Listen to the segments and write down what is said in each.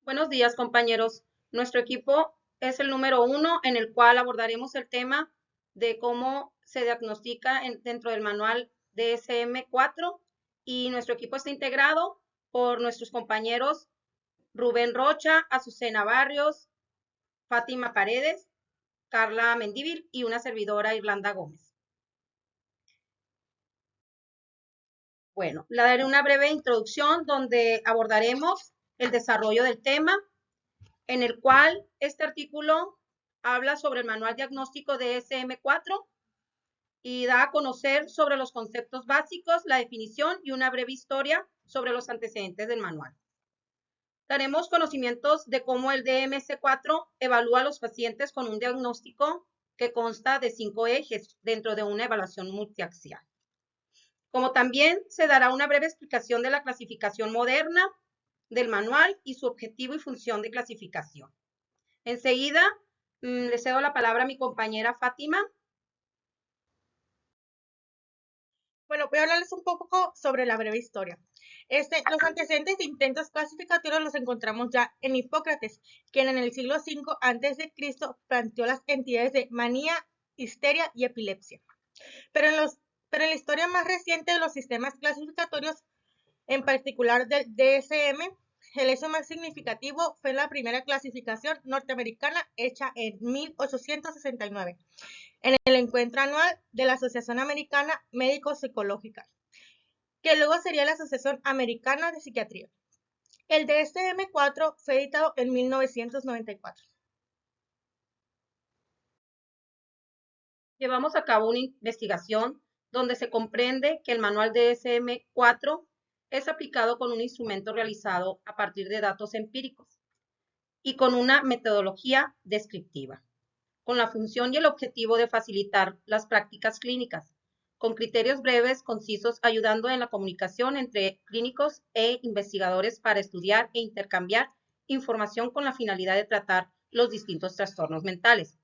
Buenos días, compañeros. Nuestro equipo es el número 1 en el cual abordaremos el tema de cómo se diagnostica dentro del manual DSM-4 y nuestro equipo está integrado por nuestros compañeros Rubén Rocha, Azucena Barrios, Fátima Paredes, Carla Mendívil y una servidora Irlanda Gómez. Bueno, le daré una breve introducción donde abordaremos el desarrollo del tema, en el cual este artículo habla sobre el manual diagnóstico de SM4 y da a conocer sobre los conceptos básicos, la definición y una breve historia sobre los antecedentes del manual. Daremos conocimientos de cómo el DMC4 evalúa a los pacientes con un diagnóstico que consta de 5 ejes dentro de una evaluación multiaxial. Como también se dará una breve explicación de la clasificación moderna del manual y su objetivo y función de clasificación. Enseguida le cedo la palabra a mi compañera Fátima. Bueno, voy a hablarles un poco sobre la breve historia. Los antecedentes de intentos clasificatorios los encontramos ya en Hipócrates, quien en el siglo V a.C. planteó las entidades de manía, histeria y epilepsia. Pero en la historia más reciente de los sistemas clasificatorios, en particular del DSM, el hecho más significativo fue la primera clasificación norteamericana hecha en 1869, en el encuentro anual de la Asociación Americana Médico-Psicológica, que luego sería la Asociación Americana de Psiquiatría. El DSM-4 fue editado en 1994. Llevamos a cabo una investigación donde se comprende que el manual DSM-4 es aplicado con un instrumento realizado a partir de datos empíricos y con una metodología descriptiva, con la función y el objetivo de facilitar las prácticas clínicas, con criterios breves, concisos, ayudando en la comunicación entre clínicos e investigadores para estudiar e intercambiar información con la finalidad de tratar los distintos trastornos mentales.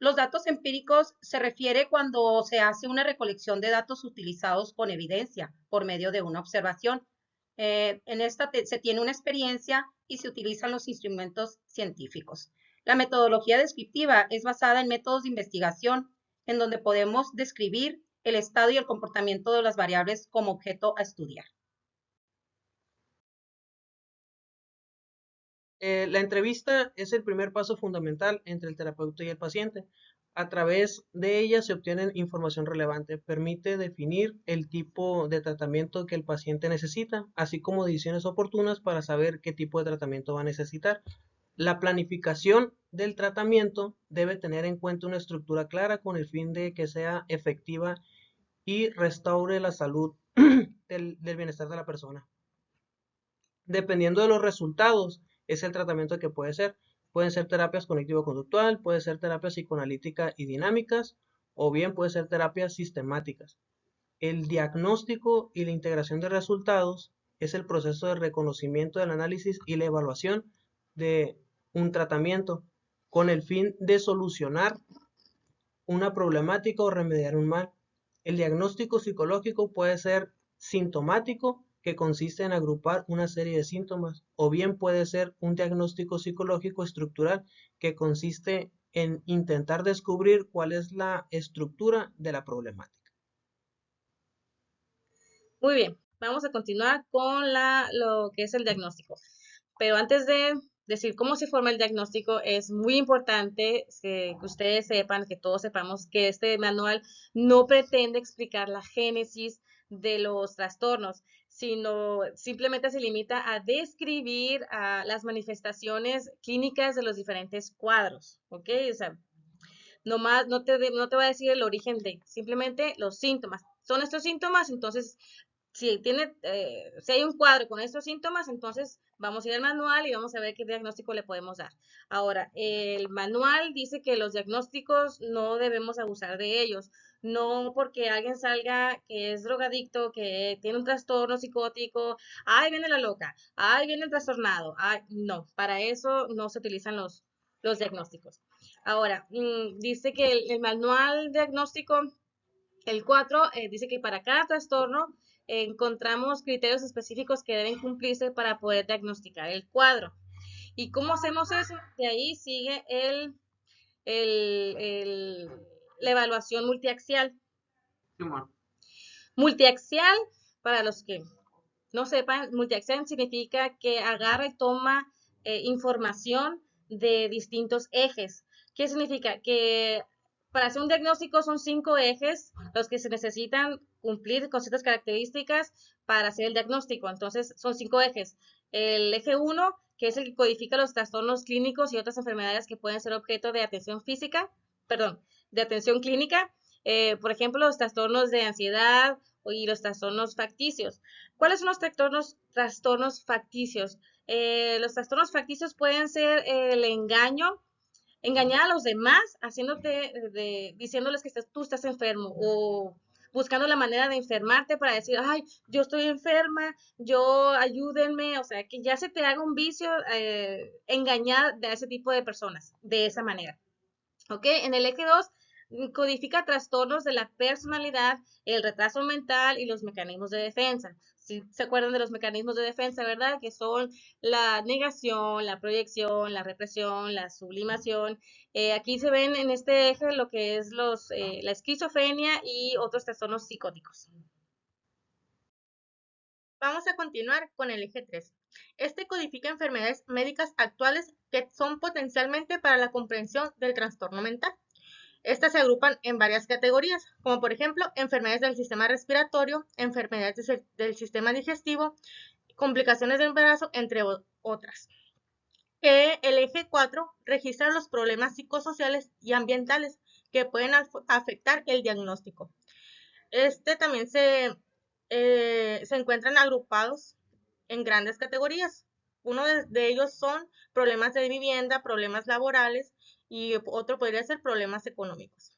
Los datos empíricos se refiere cuando se hace una recolección de datos utilizados con evidencia por medio de una observación. En esta se tiene una experiencia y se utilizan los instrumentos científicos. La metodología descriptiva es basada en métodos de investigación en donde podemos describir el estado y el comportamiento de las variables como objeto a estudiar. La entrevista es el primer paso fundamental entre el terapeuta y el paciente. A través de ella se obtiene información relevante, permite definir el tipo de tratamiento que el paciente necesita, así como decisiones oportunas para saber qué tipo de tratamiento va a necesitar. La planificación del tratamiento debe tener en cuenta una estructura clara con el fin de que sea efectiva y restaure la salud del bienestar de la persona. Dependiendo de los resultados, es el tratamiento que puede ser. Pueden ser terapias cognitivo-conductual, puede ser terapias psicoanalíticas y dinámicas, o bien puede ser terapias sistemáticas. El diagnóstico y la integración de resultados es el proceso de reconocimiento del análisis y la evaluación de un tratamiento con el fin de solucionar una problemática o remediar un mal. El diagnóstico psicológico puede ser sintomático, que consiste en agrupar una serie de síntomas, o bien puede ser un diagnóstico psicológico estructural, que consiste en intentar descubrir cuál es la estructura de la problemática. Muy bien, vamos a continuar con lo que es el diagnóstico. Pero antes de decir cómo se forma el diagnóstico, es muy importante que ustedes sepan, que todos sepamos que este manual no pretende explicar la génesis de los trastornos, sino simplemente se limita a describir las manifestaciones clínicas de los diferentes cuadros, ¿ok? O sea, nomás no te va a decir el origen de, simplemente los síntomas. Son estos síntomas, entonces si hay un cuadro con estos síntomas, entonces vamos a ir al manual y vamos a ver qué diagnóstico le podemos dar. Ahora, el manual dice que los diagnósticos no debemos abusar de ellos. No porque alguien salga que es drogadicto, que tiene un trastorno psicótico, ahí viene la loca, ahí viene el trastornado. Ay, no, para eso no se utilizan los diagnósticos. Ahora, dice que el manual diagnóstico, el 4, dice que para cada trastorno encontramos criterios específicos que deben cumplirse para poder diagnosticar el cuadro. ¿Y cómo hacemos eso? De ahí sigue la evaluación multiaxial. Multiaxial, para los que no sepan, multiaxial significa que agarra y toma información de distintos ejes. ¿Qué significa? Que para hacer un diagnóstico son 5 ejes los que se necesitan cumplir con ciertas características para hacer el diagnóstico. Entonces, son 5 ejes. El eje 1, que es el que codifica los trastornos clínicos y otras enfermedades que pueden ser objeto de atención física, perdón, de atención clínica. Por ejemplo, los trastornos de ansiedad y los trastornos facticios. ¿Cuáles son los trastornos facticios? Los trastornos facticios pueden ser el engañar a los demás, diciéndoles que tú estás enfermo o buscando la manera de enfermarte para decir, ay, yo estoy enferma, ayúdenme, o sea, que ya se te haga un vicio engañar a ese tipo de personas de esa manera. ¿Ok? En el eje 2 codifica trastornos de la personalidad, el retraso mental y los mecanismos de defensa. Si se acuerdan de los mecanismos de defensa, ¿verdad? Que son la negación, la proyección, la represión, la sublimación. Aquí se ven en este eje lo que es la esquizofrenia y otros trastornos psicóticos. Vamos a continuar con el eje 3. Este codifica enfermedades médicas actuales que son potencialmente para la comprensión del trastorno mental. Estas se agrupan en varias categorías, como por ejemplo enfermedades del sistema respiratorio, enfermedades del sistema digestivo, complicaciones del embarazo, entre otras. El eje 4 registra los problemas psicosociales y ambientales que pueden afectar el diagnóstico. También se encuentran agrupados en grandes categorías. Uno de ellos son problemas de vivienda, problemas laborales y otro podría ser problemas económicos.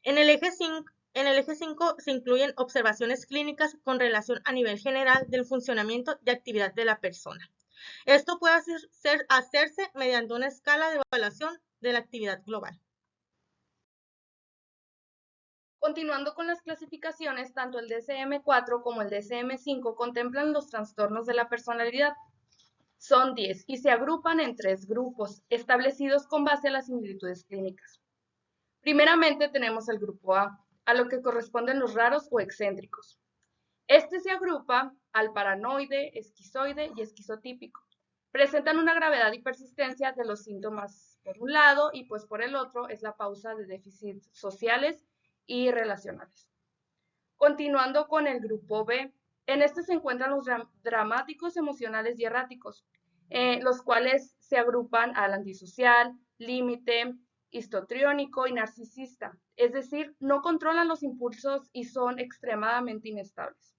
En el eje 5 se incluyen observaciones clínicas con relación a nivel general del funcionamiento y actividad de la persona. Esto puede hacerse mediante una escala de evaluación de la actividad global. Continuando con las clasificaciones, tanto el DSM-4 como el DSM-5 contemplan los trastornos de la personalidad. Son 10 y se agrupan en 3 grupos, establecidos con base a las similitudes clínicas. Primeramente tenemos el grupo a lo que corresponden los raros o excéntricos. Este se agrupa al paranoide, esquizoide y esquizotípico. Presentan una gravedad y persistencia de los síntomas por un lado y pues por el otro es la pausa de déficits sociales y relacionales. Continuando con el grupo B, en este se encuentran los dramáticos, emocionales y erráticos, los cuales se agrupan al antisocial, límite, histotriónico y narcisista, es decir, no controlan los impulsos y son extremadamente inestables.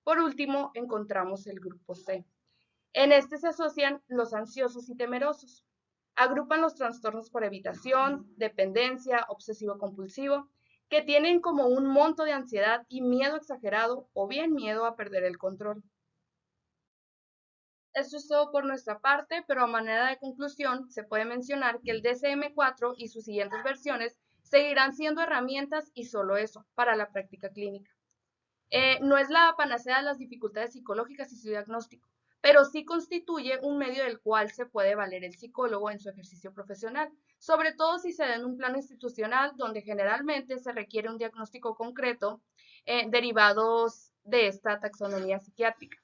Por último, encontramos el grupo C. En este se asocian los ansiosos y temerosos. Agrupan los trastornos por evitación, dependencia, obsesivo-compulsivo, que tienen como un monto de ansiedad y miedo exagerado o bien miedo a perder el control. Esto es todo por nuestra parte, pero a manera de conclusión se puede mencionar que el DSM-4 y sus siguientes versiones seguirán siendo herramientas y solo eso, para la práctica clínica. No es la panacea de las dificultades psicológicas y su diagnóstico, pero sí constituye un medio del cual se puede valer el psicólogo en su ejercicio profesional, sobre todo si se da en un plano institucional donde generalmente se requiere un diagnóstico concreto derivados de esta taxonomía psiquiátrica.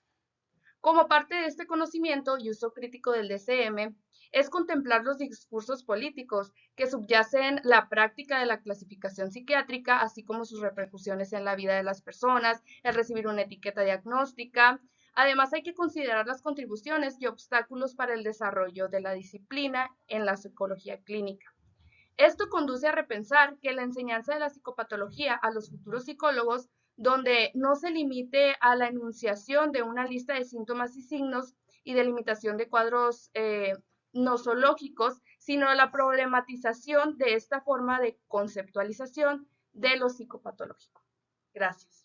Como parte de este conocimiento y uso crítico del DSM, es contemplar los discursos políticos que subyacen la práctica de la clasificación psiquiátrica, así como sus repercusiones en la vida de las personas, el recibir una etiqueta diagnóstica. Además, hay que considerar las contribuciones y obstáculos para el desarrollo de la disciplina en la psicología clínica. Esto conduce a repensar que la enseñanza de la psicopatología a los futuros psicólogos, donde no se limite a la enunciación de una lista de síntomas y signos y delimitación de cuadros nosológicos, sino a la problematización de esta forma de conceptualización de lo psicopatológico. Gracias.